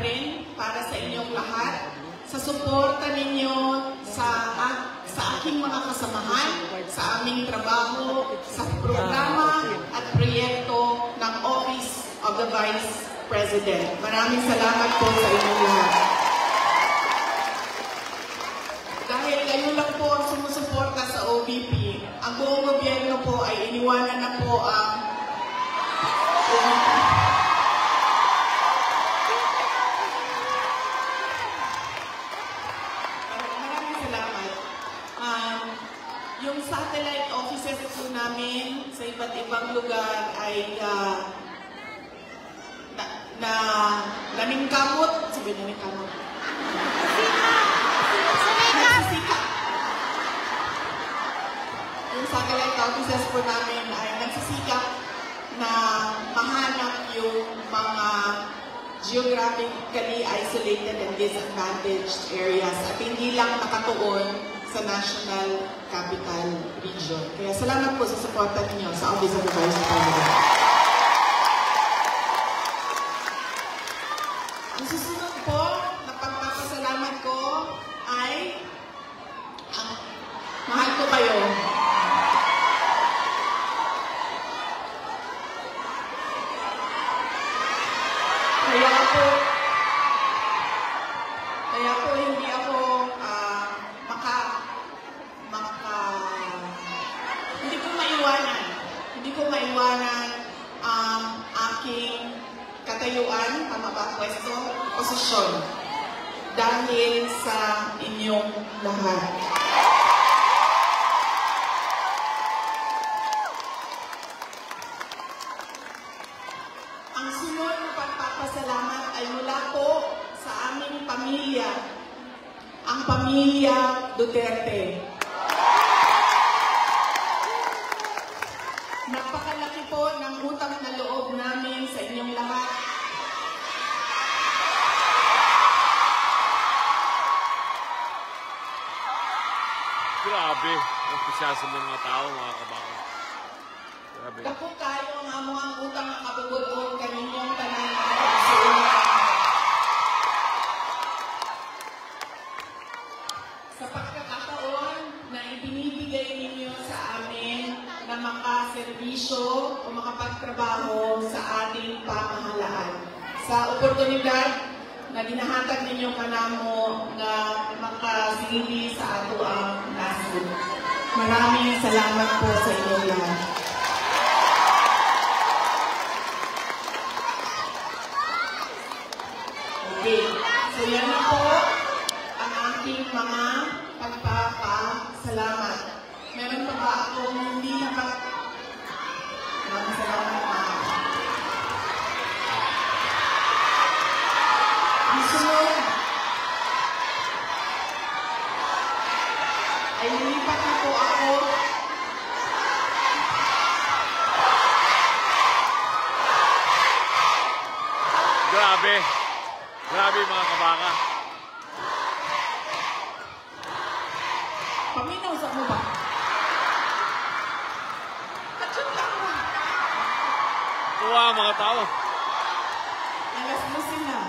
rin para sa inyong lahat sa suporta ninyo sa aking mga kasamahan, sa aming trabaho, sa programa at proyekto ng Office of the Vice President. Maraming salamat po sa inyong lahat. Dahil kayo lang po ang sumusuporta sa OVP, ang buong gobyerno po ay iniwanan na po ang maraming salamat. Yung satellite offices po namin sa iba't ibang lugar ay naningkamot. Sabi naningkamot. Nagsisika. Yung satellite offices po namin ay nagsisika na mahanap yung mga geographically isolated and disadvantaged areas at hindi lang nakatuon sa National Capital Region. Kaya salamat po sa suporta ninyo sa Office of the Vice President. Ang susunod po na pagpapasalamat ko ay mahal ko kayo. Kaya po hindi ako hindi ko maiwanan ang aking katayuan, tama ba, pwesto, posisyon, dahil sa inyong lahat. Ang sunod na pagpapasalamat ay mula po sa aming pamilya, ang pamilya Duterte. Napakalaki po ng utang na loob namin sa inyong lahat. Grabe, ang pisyasa ng mga tao, mga kabako. Grabe. Dako kayo ang amuang utang na kabubulong kaninyong tanan sa pagkakataon na ibinibigay ninyo sa amin na makaserbisyo o makapagtrabaho sa ating pamahalaan. Sa oportunidad na ginahatag ninyo kanamo na makasilbi sa ato ang nasod. Maraming salamat po sa inyong lahat. Okay, so yan na po ang aking mga pagpapasalamat. Meron pa ba akong hindi Maraming salamat pa. Ang sunod ay nilipat na po ako. Grabe. Grabe mga kabaka. Paminaw sa mo ba? Atsyat lang mo. Tuwa mga tao. Nalasmusin na.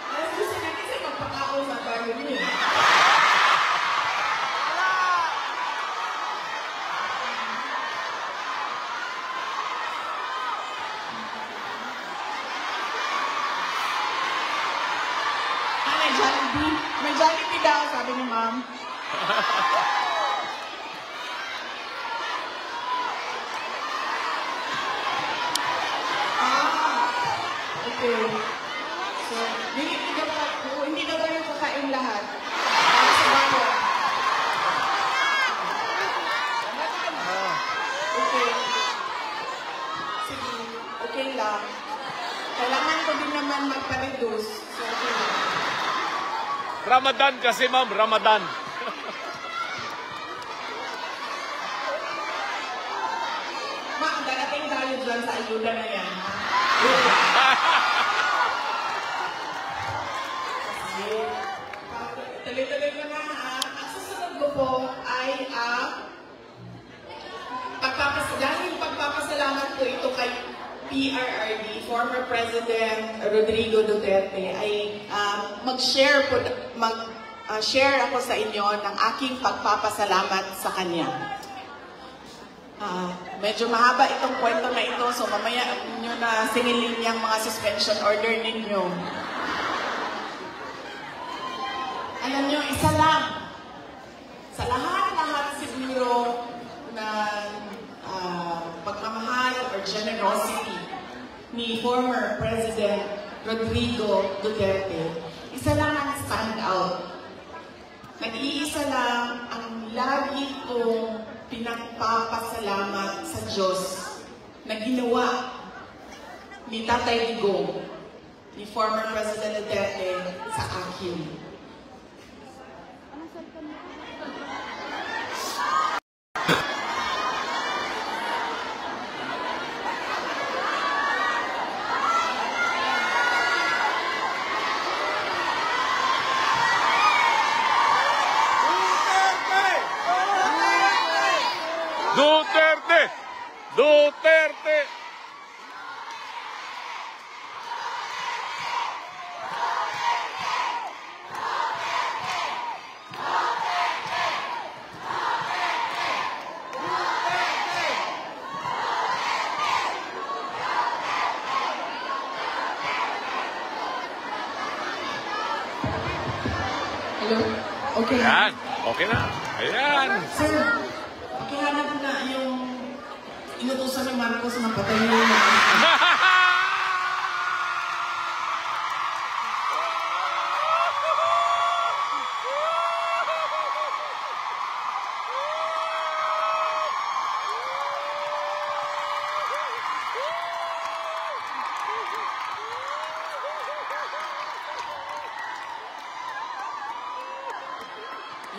Nalasmusin na kasi magpakao sa bago niyo. May Jollibee daw, sabi ni ma'am. Okay. So, hindi daw kayo kakain lahat. Sa bago. Okay. Sige, okay lang. Kailangan ko din naman magpa-reduce. So, okay lang. Ramadan kasi ma'am, Ramadan. Ma'am, darating tayo dyan sa ayuda na yan. Tuloy-tuloy ko na ha. Ang susunod ko po ay dahil pagpapasalamat ko ito kay PRRD, former President Rodrigo Duterte, ay mag-share ako sa inyo ng aking pagpapasalamat sa kanya. Medyo mahaba itong kwento na ito, so mamaya nyo na singilin yung mga suspension order ninyo. Alam nyo, isa lang. Sa lahat-lahat siguro na pagmamahal or generosity ni former President Rodrigo Duterte, isa lang ang stand out. Nag-iisa lang ang lagi kong pinagpapasalamat sa Diyos na ginawa ni Tatay Digong, ni former President Duterte sa akin. Duterte! Duterte! Hello? Okay. Ayan, okay na. Ayan. Sir, pakihanap na yung inutusan ni Marcos na patayin yung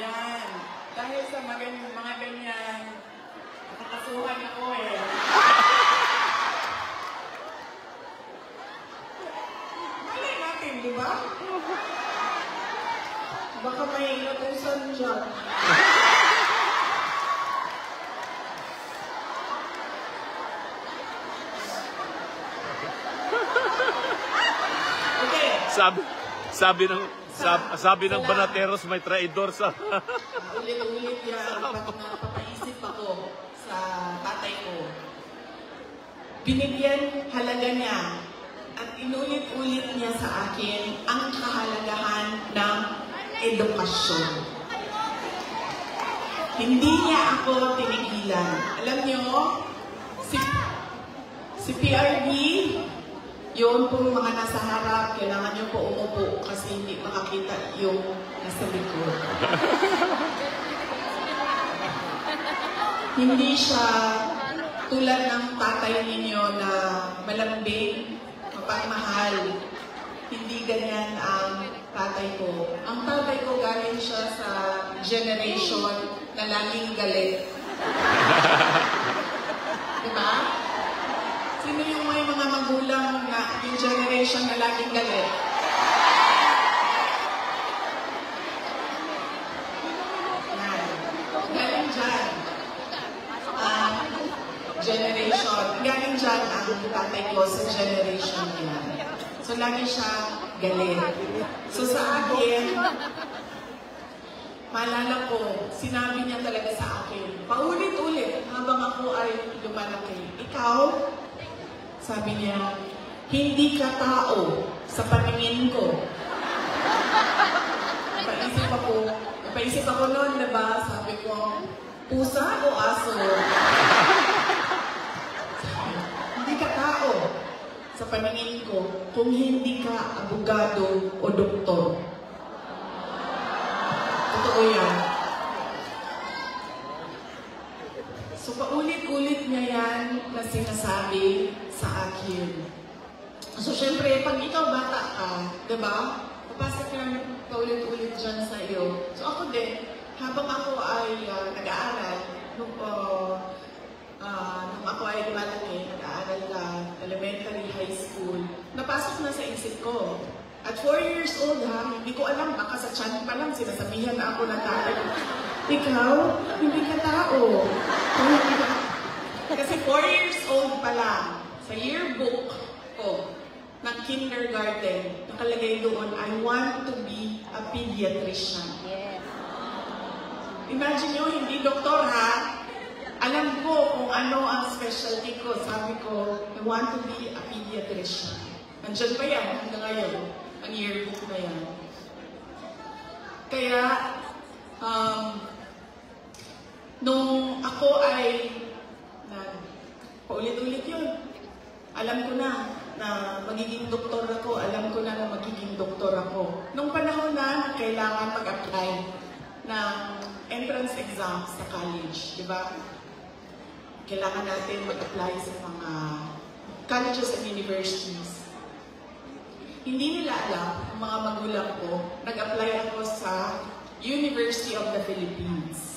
yan. Dahil sa mga ganyan, nakakasuhan ako eh. Malay natin, di ba? Baka may inutusan dyan. Okay. Sabi ng Banateros may traidor sa... Ulit-ulit yan. Napapaisip ako sa tatay ko. Binigyan halaga niya at inulit-ulit niya sa akin ang kahalagahan ng edukasyon. Hindi niya ako tinigilan. Alam niyo, si PRD, yun pong mga nasa harap, kailangan nyo po umupo kasi hindi makakita yung nasa likod. Hindi siya tulad ng tatay ninyo na malambing, mapagmahal. Hindi ganyan ang tatay ko. Ang tatay ko galing siya sa generation na laging galit. Diba? Sino yung may mga magulang na yung generation na laging galit? Yan. Galing dyan. Generation. Galing dyan ang tatay ko sa generation niya. So, lagi siya galit. So, sa akin, maalala ko, sinabi niya talaga sa akin, paulit-ulit habang ako ay lumalaki. Ikaw, sabi niya, hindi ka tao sa paningin ko. Napaisip ako noon, diba? Sabi ko, pusa o aso? Hindi ka tao sa paningin ko kung hindi ka abogado o doktor. Totoo yan. So, paulit-ulit niya yan na sinasabi sa akin. So, syempre, pag ikaw bata ka, diba? Papasok yan paulit-ulit dyan sa iyo. So, ako din, habang ako ay nag-aaral, nung ako ay lumalaki, nag-aaral na elementary, high school, napasok na sa isip ko. At 4 years old ha, hindi ko alam, baka sa tiyan pa lang sinasabihan na ako ng tatay. Ikaw, hindi ka tao. Kasi 4 years old pa lang, Sa yearbook ko ng kindergarten, nakalagay doon, I want to be a pediatrician. Yes. Imagine nyo, hindi doktor ha. Alam ko kung ano ang specialty ko. Sabi ko, I want to be a pediatrician. Nandyan pa yan hanggang ngayon, ang yearbook na yan. Kaya, nung ako ay, paulit-ulit yun, alam ko na magiging doktor ako, alam ko na magiging doktor ako. Nung panahon na kailangan mag-apply ng entrance exam sa college, di ba? Kailangan natin mag-apply sa mga colleges and universities. Hindi nila alam, ang mga magulang ko, nag-apply ako sa University of the Philippines.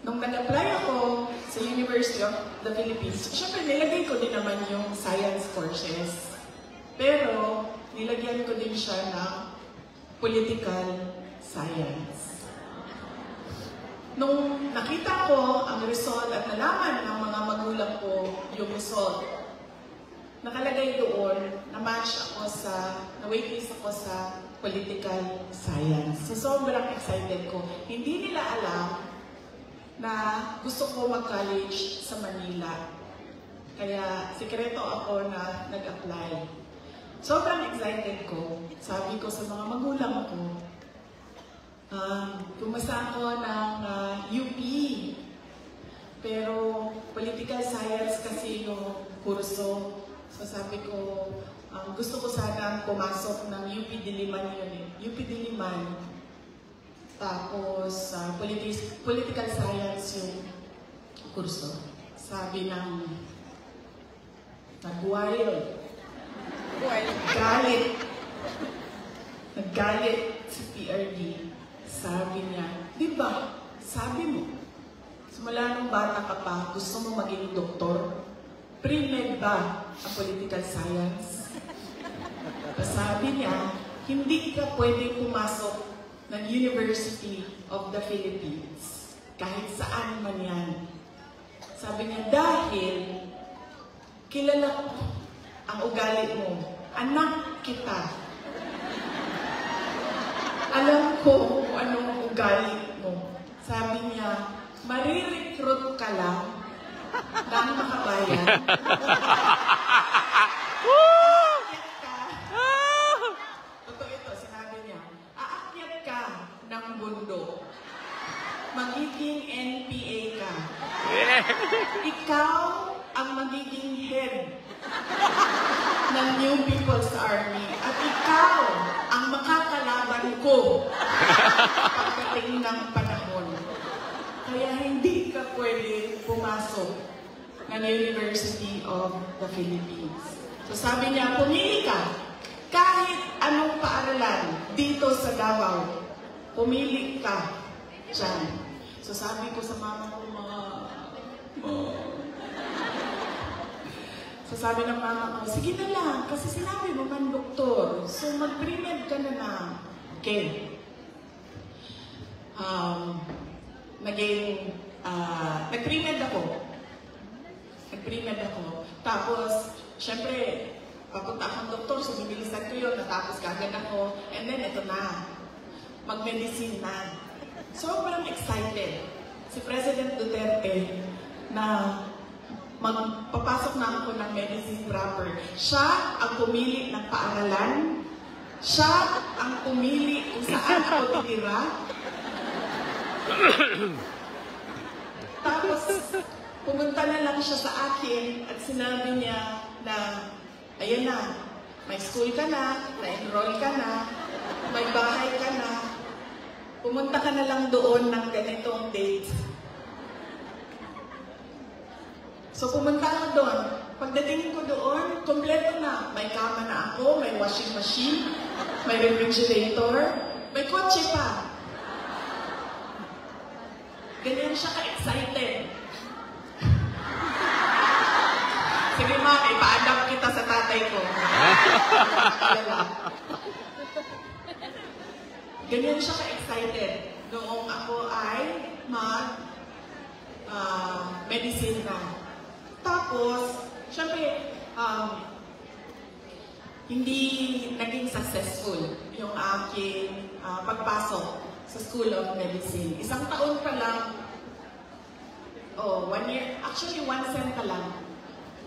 Nung nag-apply ako sa University of the Philippines, syempre nilagay ko din naman yung science courses. Pero nilagyan ko din siya ng political science. Nung nakita ko ang result at nalaman ng mga magulang ko yung result, nakalagay doon na waitlist ako sa political science. So sobrang excited ko. Hindi nila alam na gusto ko mag-college sa Manila. Kaya sikreto ako na nag-apply. Sobrang excited ko. Sabi ko sa mga magulang ko, pumasa ako ng UP. Pero political science kasi yung kurso. So sabi ko, gusto ko sana pumasok ng UP Diliman yun eh. UP Diliman. Tapos, political science yung kurso. Sabi ng nag-wild. Naggalit si PRD. Sabi niya, di ba, sabi mo, simula nung bata ka pa, gusto mo maging doktor? Pre-med ba ang political science? Sabi niya, hindi ka pwede pumasok ng University of the Philippines. Kahit saan man yan. Sabi niya, dahil kilala ko ang ugali mo. Anak kita. Alam ko kung anong ugali mo. Sabi niya, marirecruit ka lang ng makabayan. Totoo ito, sinabi niya. Aakyat ka ng bundok. Magiging NPA ka. Ikaw ang magiging head ng New People's Army. At ikaw ang makakalaban ko pagdating ng panahon. Kaya hindi ka pwede pumasok ng University of the Philippines. So sabi niya, pumili ka. Kahit anong paaralan dito sa Davao, pumili ka dyan. So sabi ko sa mama ko, So sabi ng mama ko, sige na lang, kasi sinabi mo man doktor. So mag-pre-med ka na na. Okay. Nag-pre-med ako. Tapos, syempre, papunta akong doktor, so bibilisan ko yun, natapos kagad ako. And then, ito na. Mag-medicine na. Sobrang excited. Si President Duterte na magpapasok na ako ng medicine proper. Siya ang pumili ng paaralan. Siya ang pumili kung saan ako titira. Tapos, pumunta na lang siya sa akin at sinabi niya na, ayan na, may school ka na-enroll ka na, may bahay ka na, pumunta ka na lang doon ng ganitong date. So pumunta ako doon. Pagdating ko doon, kompleto na. May kama na ako, may washing machine, may refrigerator, may kotse pa. Ganyan siya ka-excited. Sige ma, ipa-adapt kita sa tatay ko. Ganyan siya ka-excited. Noong ako ay medicine na. Tapos, syempre, hindi naging successful yung aking pagpasok sa School of Medicine. Isang taon pa lang, 1 year, actually 1 sem pa lang.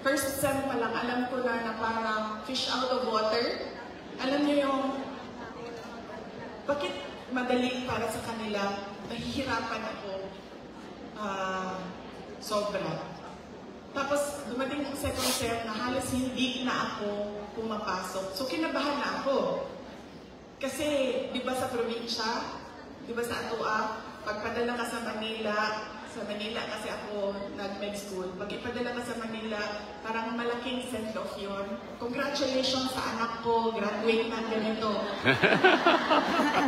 First sem pa lang, alam ko na parang fish out of water. Alam niyo yung, bakit madali para sa kanila, nahihirapan ako sobra. Tapos dumating ang second sem na halos hindi na ako pumapasok. So kinabahan na ako. Kasi, di ba sa probinsya, di ba sa Atua, pagpadala ka sa Manila kasi ako nag-med school, pag ipadala ka sa Manila, parang malaking send-off yun. Congratulations sa anak ko, graduate na ganito.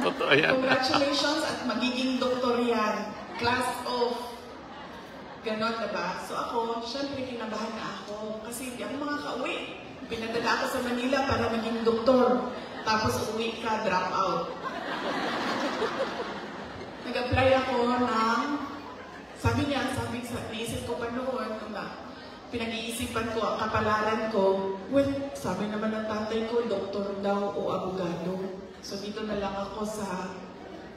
Totoo yan. Congratulations at magiging doktor yan. Class of ganon, diba? So ako, syempre kinabahan na ako kasi hindi ako makaka-uwi. Pinadala ako sa Manila para maging doktor. Tapos uwi ka, drop out. Nag-apply ako ng, naisip ko pa noon, pinag-iisipan ko ang kapalaran ko. Well, sabi naman ng tatay ko, doktor daw o abogado. So dito na lang ako sa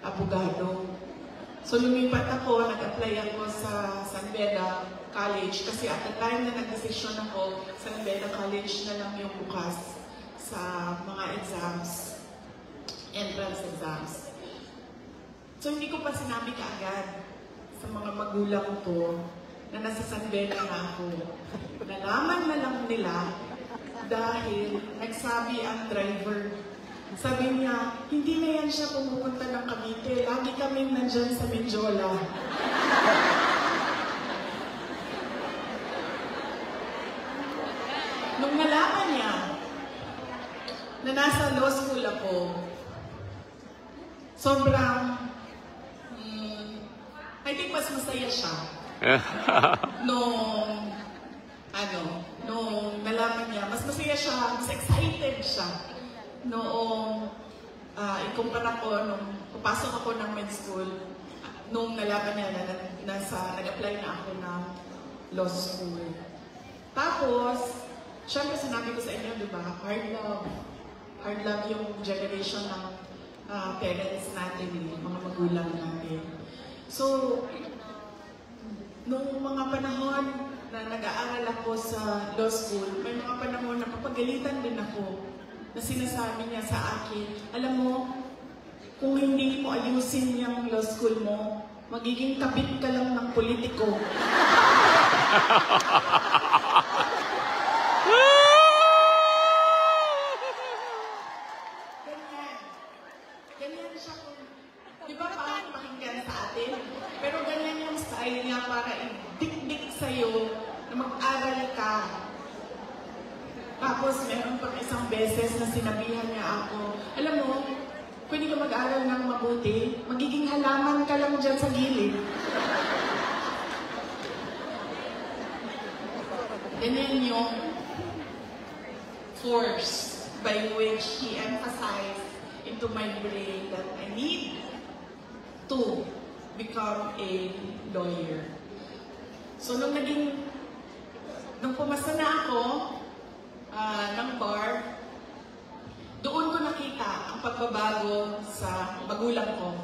abogado. So lumipat ako, nag-apply ako sa San Beda College kasi at the time na nag-desisyon ako, San Beda College na lang yung bukas sa mga exams, entrance exams. So hindi ko pa sinabi kaagad sa mga magulang ko na nasa San Beda na ako. Nalaman na lang nila dahil nagsabi ang driver. Sabi niya, hindi na yan siya pumupunta ng Cavite. Lagi kaming nandyan sa Menjola. Nung nalaman niya na nasa law school ako, sobrang, I think mas masaya siya. Nung nalaman niya, mas masaya siya, mas excited siya. Noong ikumpara ko, nung papasok ako ng med school, nung nalaman niya na nag-apply na ako ng law school. Tapos, syempre sinabi ko sa inyo, di ba, hard love. Hard love yung generation ng parents natin, mga magulang natin. So, nung mga panahon na nag-aaral ako sa law school, may mga panahon na papagalitan din ako na sinasabi niya sa akin, alam mo, kung hindi mo ayusin yung law school mo, magiging kapit ka lang ng politiko. Ganyan siya kung, di ba parang pakinggan sa atin? Pero ganyan yung style niya para i-dik-dik sa'yo na mag-aral ka. Tapos, meron pang isang beses na sinabihan niya ako, alam mo, pwede ka mag-aral ng mabuti, magiging halaman ka lang dyan sa gilid. Ganyan yung force by which he emphasized into my brain that I need to become a lawyer. So, nung pumasa na ako, ng bar, doon ko nakita ang pagbabago sa magulang ko.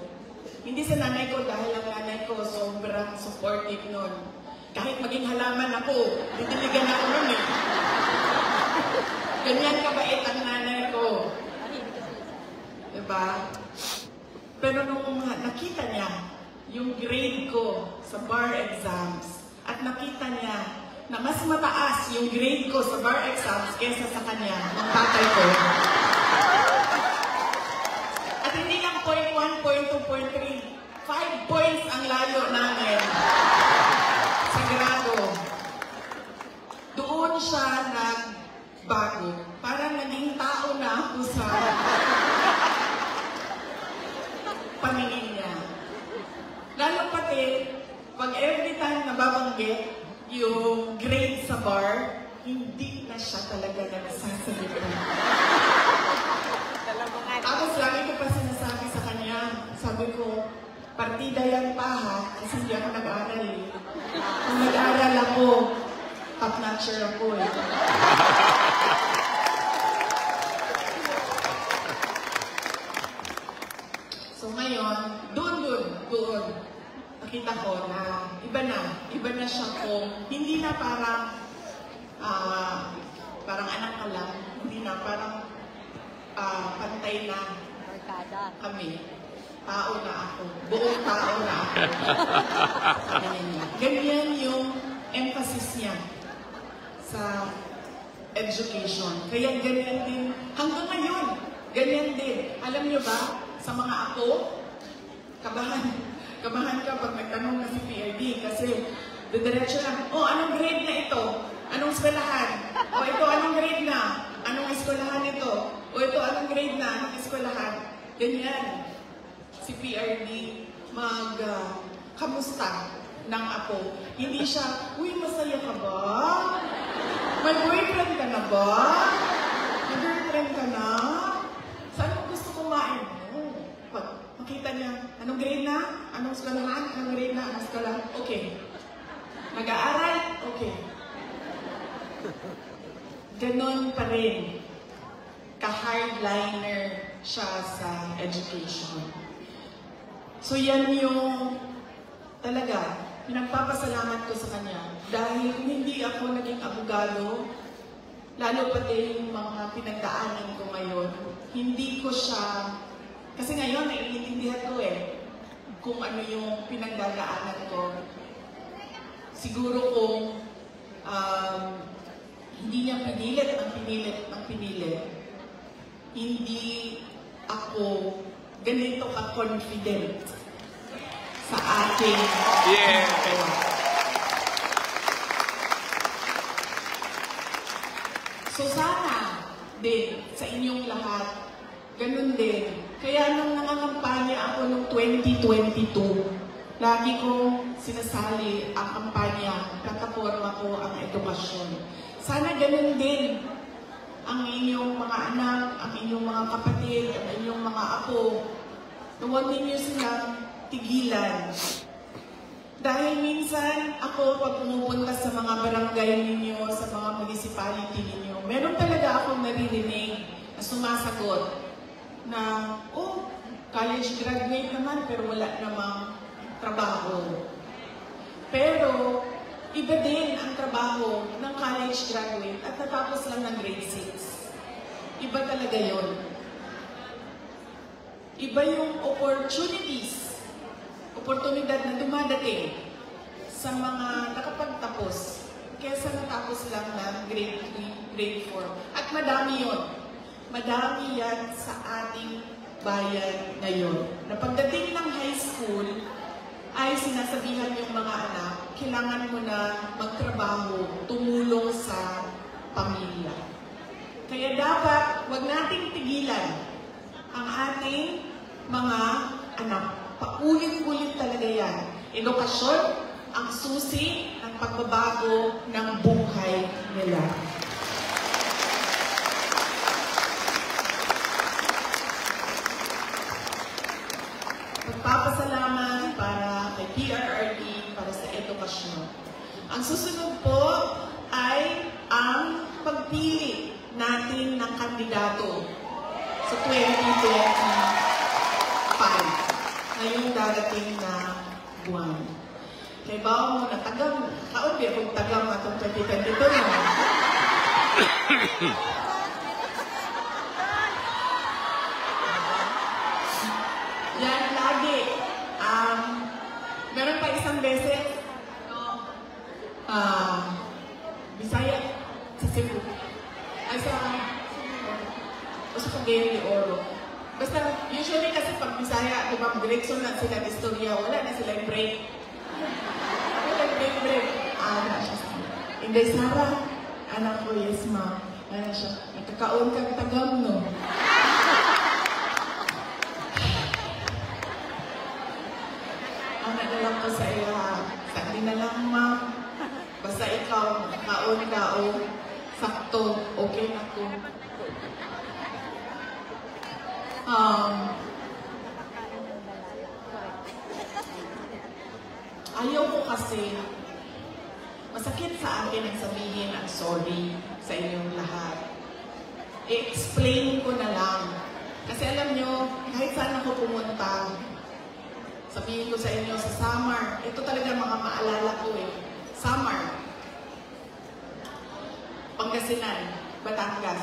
Hindi sa nanay ko dahil ang nanay ko sobrang supportive nun. Kahit maging halaman ako, didiligan ako nun eh. Ganyan kabait ang nanay ko. Diba? Pero nung nakita niya yung grade ko sa bar exams at nakita niya na mas mataas yung grade ko sa bar exams kesa sa kanya, ng tatay ko. At hindi lang 0.1, 0.2, 0.3, 5 points ang layo namin sa grado. Doon siya nagbago. Parang naging tao na ako sa paningin niya. Lalo pati, pag every time nababanggit yung grade sa bar, hindi na siya talaga nagsasalita. Tapos lagi ko pa sinasabi sa kanya, sabi ko, partida yan pa ha, kasi hindi ako nag-aaral eh. Kung nag-aaral ako, top-notcher ako eh. So ngayon, doon, nakita ko na iba na siya kung hindi na parang anak ka lang, hindi na parang pantay na kami. Tao na ako. Buong tao na ako. Ganyan yung emphasis niya sa education. Kaya ganyan din, hanggang ngayon, ganyan din. Alam niyo ba, sa mga ako, kabahan ka pag nagtanong na si PRD kasi didiretso lang, anong grade na ito? Anong eskwelahan? Ito, anong grade na? Anong eskwelahan ito? Ito, anong grade na? Anong eskwelahan? Ganyan. Si PRD kamusta ng ako. Hindi siya, uy, masaya ka ba? May boyfriend ka na ba? May girlfriend ka na? Saan mo gusto kumain mo? Pag makita niya, anong grade na? Anong eskwelahan? Anong grade na? Anong eskwelahan? Okay. Nag-aaral? Okay. Ganon pa rin. Ka-hardliner siya sa education. So yan yung talaga, pinagpapasalamat ko sa kanya. Dahil kung hindi ako naging abogado, lalo pati yung mga pinagdaanan ko ngayon, hindi ko siya, kasi ngayon naiintindihan ko kung ano yung pinagdadaanan ko. Siguro kung hindi niya pinilit, hindi ako ganito ka-confident sa ating ginagawa. So sana din sa inyong lahat, ganun din. Kaya nung nangangampanya ako noong 2022, lagi kong sinasali ang kampanya, plataforma ko ang edukasyon. Sana ganun din ang inyong mga anak, ang inyong mga kapatid, ang inyong mga apo. Huwag ninyo silang tigilan. Dahil minsan, ako pag pumupunta sa mga barangay ninyo, sa mga municipality ninyo, meron talaga akong naririnig na sumasagot na, college graduate naman pero wala namang trabaho. Pero, iba din ang trabaho ng college graduate at natapos lang ng grade 6. Iba talaga yon. Iba yung oportunidad na dumadating sa mga nakapagtapos kesa natapos lang ng grade 3, grade 4. At madami yon. Madami yan sa ating bayan ngayon. Na pagdating ng high school, ay sinasabihan yung mga anak, kailangan mo na magtrabaho, tumulong sa pamilya. Kaya dapat, wag nating tigilan ang ating mga anak. Paulit-ulit talaga yan. Edukasyon ang susi ng pagbabago ng buhay nila. Pagpapasalamat para kay PRRD para sa edukasyon. Ang susunod po ay ang pagpili natin ng kandidato sa 2025 ngayong darating na buwan. Kaya ba mo na tagang, kaunti akong tagang atong 2022 na. Yan lagi. Meron pa isang beses, Bisaya, sa Cebu. Ay sa Cagayan de Oro. Basta, usually kasi pag Bisaya, diba, direksyon na sila ng istorya, wala na sila yung break. Wala yung break. Inday Sara, anak ko, yes ma. Ano siya, nakakaon kang tagam, no? Anak ko sa iya, sa na lang, ma. Basta ikaw, kaon ka o sakto, okay na ko. Ayaw ko kasi, masakit masakit sa akin ang sabihin ang sorry sa inyong lahat. I-explain ko na lang. Kasi alam nyo, kahit saan ako pumunta, sabihin ko sa inyo sa Samar, ito talaga mga maalala ko eh. Samar, Pangasinan, Batangas.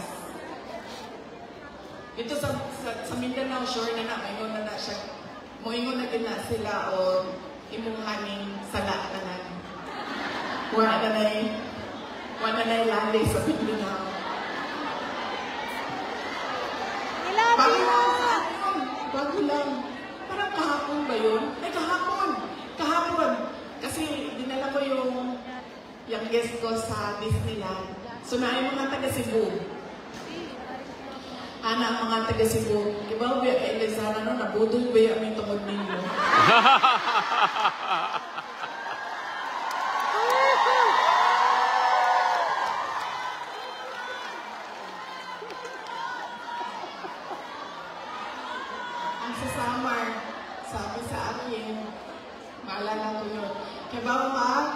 Ito sa Mindanao, sure na maingon na siya. Moingon na din na sila o imuhaning sala na nan. Wala na lali sa Mindanao. Bago lang. Parang kahapon ba yun? Ay, kahapon. Kasi dinala ko yung guest ko sa Disneyland. So, na yung mga taga Cebu. Ang mga taga Cebu. Iba ba yung Elizana, no? Nabudol ba yung aming tungod ninyo? Ang sa Samar, sabi sa akin, maalala ko yun. Kaya ba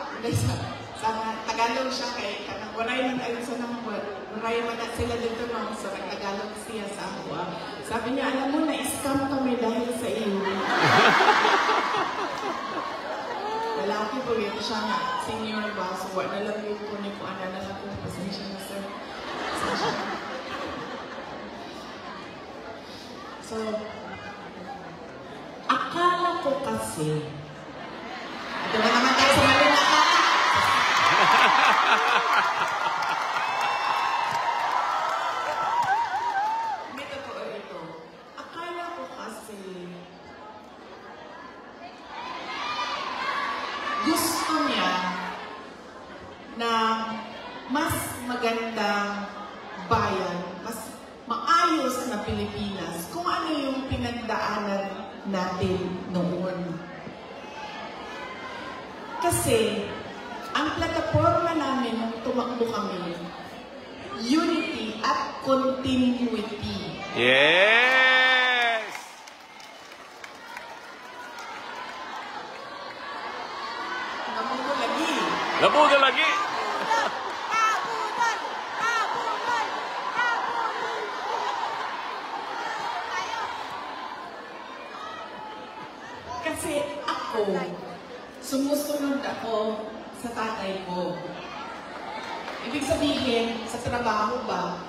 sa Tagalog siya kay waray man ayun sa nang waray man sila dito no sa Tagalog siya sa ako. Sabi niya, alam mo, na-scam kami dahil sa iyo. Lalaki po yun siya nga, senior ba? So, wala na lang yung kunin ko, ana na lang kung pasensya na sir. So, akala ko kasi, ito na naman tayo sa maling akala. May totoo ito. Akala ko kasi gusto niya na mas magandang bayan, mas maayos na Pilipinas kung ano yung pinagdaanan natin noon. Kasi ang plataforma namin nung tumakbo kami, unity at continuity. Yes! Namuno lagi. Labuda lagi! Kasi ako, sumusunod ako sa tatay ko. Ibig sabihin, sa trabaho ba,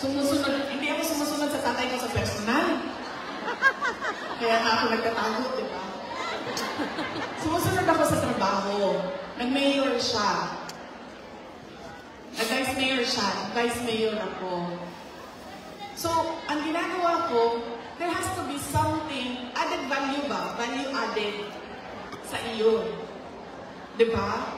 hindi ako sumusunod sa tatay ko sa personal. Kaya nga ako nagtatago, di ba? Sumusunod ako sa trabaho. Nag-mayor siya. Nag-vice mayor siya. Vice mayor ako. So, ang ginagawa ko, there has to be something, added value ba? Value added sa iyo. Di ba?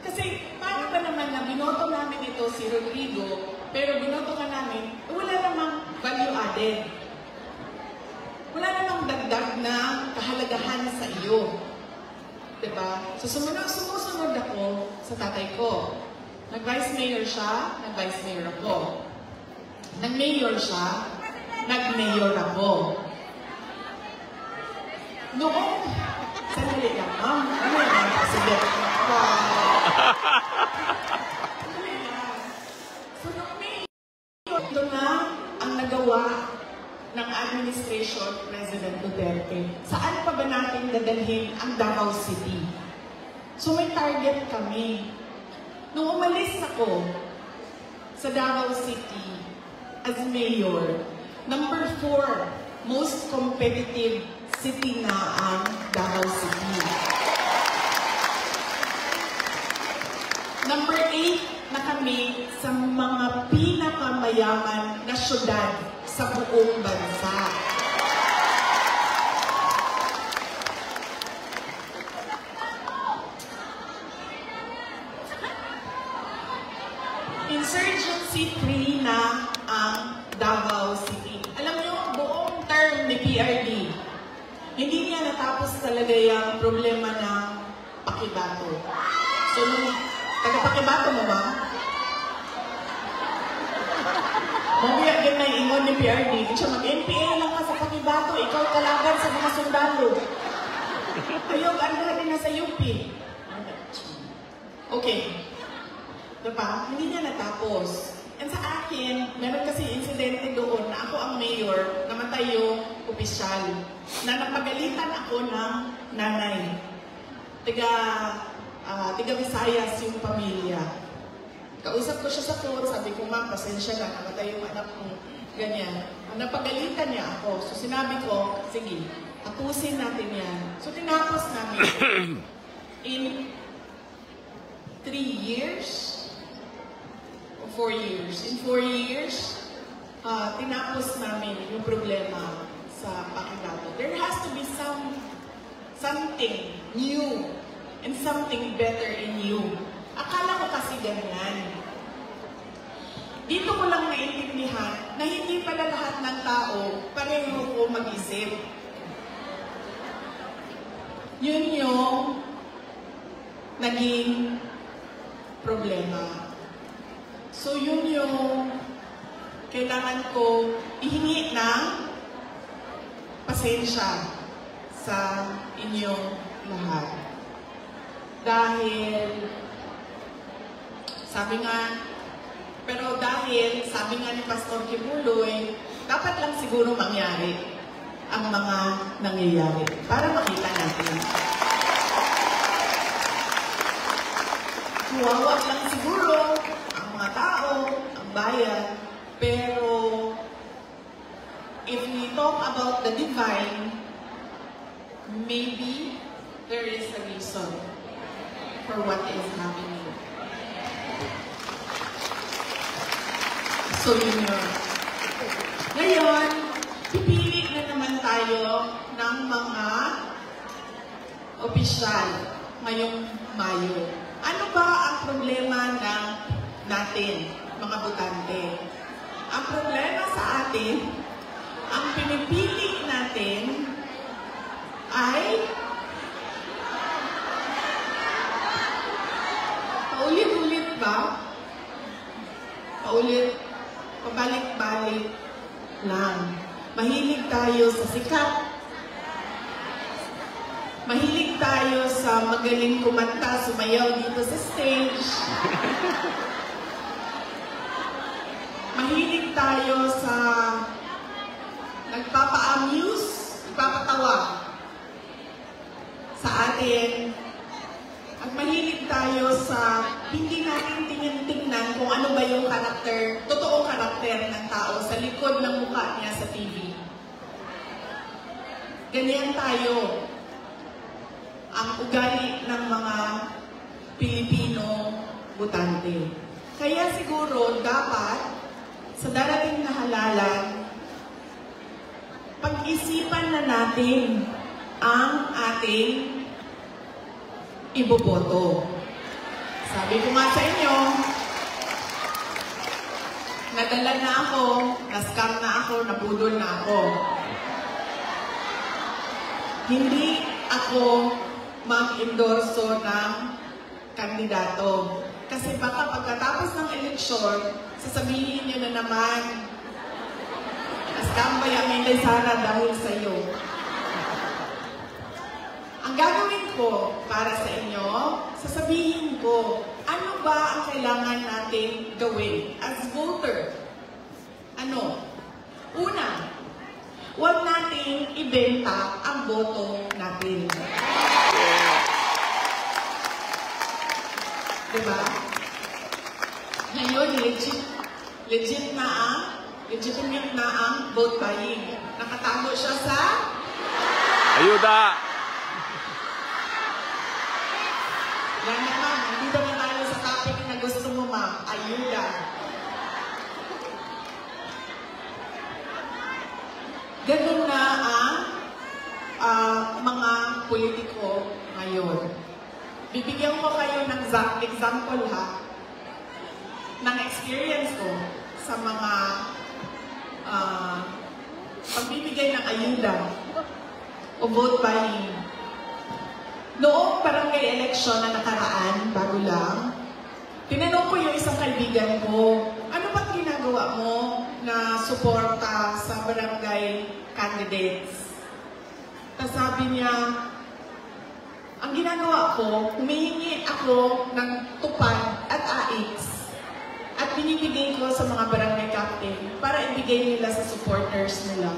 Kasi, paano ba naman na binoto namin ito si Rodrigo, pero binoto ka namin, wala namang value added. Wala namang dagdag na kahalagahan sa iyo. Diba? So, sumusunod ako sa tatay ko. Nag-vice mayor siya, nag-vice mayor ako. Nag-mayor siya, nag-mayor ako. Noong, sandali lang, ma'am. Ano yan? Sige. So, noong mayor, ito na ang nagawa ng administration President Duterte. Saan pa ba natin dadalhin ang Davao City? So may target kami. Nung umalis ako sa Davao City as mayor, number 4, most competitive city na ang Davao City. Number 8 na kami sa mga pinakamayaman na syudad sa buong bansa. Insurgency-free na ang Davao City. Alam niyo, buong term ni PRD, hindi niya natapos talaga yung problema ng Pakibato. So, nung taga-Pakibato mo ba? Mamaya din na ingon ni PRD, hindi siya mag-NPA lang ka sa Pakibato, ikaw kalaban sa mga sundalo. Ayaw, ganda din na sa UP. Okay. Diba? Hindi niya natapos. And sa akin, meron kasi insidente doon na ako ang mayor, namatay yung opisyal, na napagalitan ako ng nanay. Tiga Visayas yung pamilya. Kausap ko siya sa phone, sabi ko, ma'am, pasensya na, namatay yung anak mo. Ganyan. Napagalitan niya ako. So sinabi ko, sige, tapusin natin yan. So tinapos namin. In 3 years, 4 years. In 4 years, tinapos namin yung problema sa Pakidato. There has to be something new and something better in you. Akala ko kasi ganyan. Dito ko lang naintindihan na hindi pala lahat ng tao pareho ko mag-isip. Yun yung naging problema. So yun yung kailangan ko ihingi ng pasensya sa inyong lahat. Dahil, sabi nga ni Pastor Kibuloy, dapat lang siguro mangyari ang mga nangyayari para makita natin. Huwag lang siguro ang mga tao, ang bayan, pero if we talk about the divine, maybe there is a reason for what is happening. So yun yun. Ngayon, pipili na naman tayo ng mga opisyal ngayong Mayo. Ano ba ang problema natin, mga botante? Ang problema sa atin, ang pinipili natin ay paulit-ulit ba? Pabalik-balik lang. Mahilig tayo sa sikat. Mahilig tayo sa magaling kumanta, sumayaw dito sa stage. Mahilig tayo sa nagpapa-amuse, nagpapatawa sa atin. At mahilig tayo sa hindi natin tingnan kung ano ba yung karakter, totoong karakter ng tao sa likod ng mukha niya sa TV. Ganyan tayo ang ugali ng mga Pilipino botante. Kaya siguro dapat sa darating na halalan, pag-isipan na natin ang ating iboboto. Sabi ko nga sa inyo, nadala na ako, na-scam na ako, nabudol na ako. Hindi ako mag-endorso ng kandidato. Kasi baka pagkatapos ng eleksyon, sasabihin nyo na naman, na-scam ba yung Inday Sara dahil sa'yo? Ang gagawin ko para sa inyo, sasabihin ko, ano ba ang kailangan natin gawin as voter? Ano? Una, huwag nating ibenta ang boto natin. Diba? Ngayon, legitimate na ang vote buying. Nakatago siya sa ayuda! Yan na, ma'am. Dito na tayo sa topic na gusto mo, ma'am. Ayuda. Ganun na ang mga politiko ngayon. Bibigyan ko kayo ng example, ha, ng experience ko sa mga pagbibigay ng ayuda o vote buying. Noong barangay election na nakaraan, bago lang, tinanong ko yung isang kaibigan ko, ano ba't ginagawa mo na suporta sa barangay candidates? Tapos sabi niya, ang ginagawa ko, humihingi ako ng tupad at AIX binibigay ko sa mga barangay captain para ibigay nila sa supporters nila.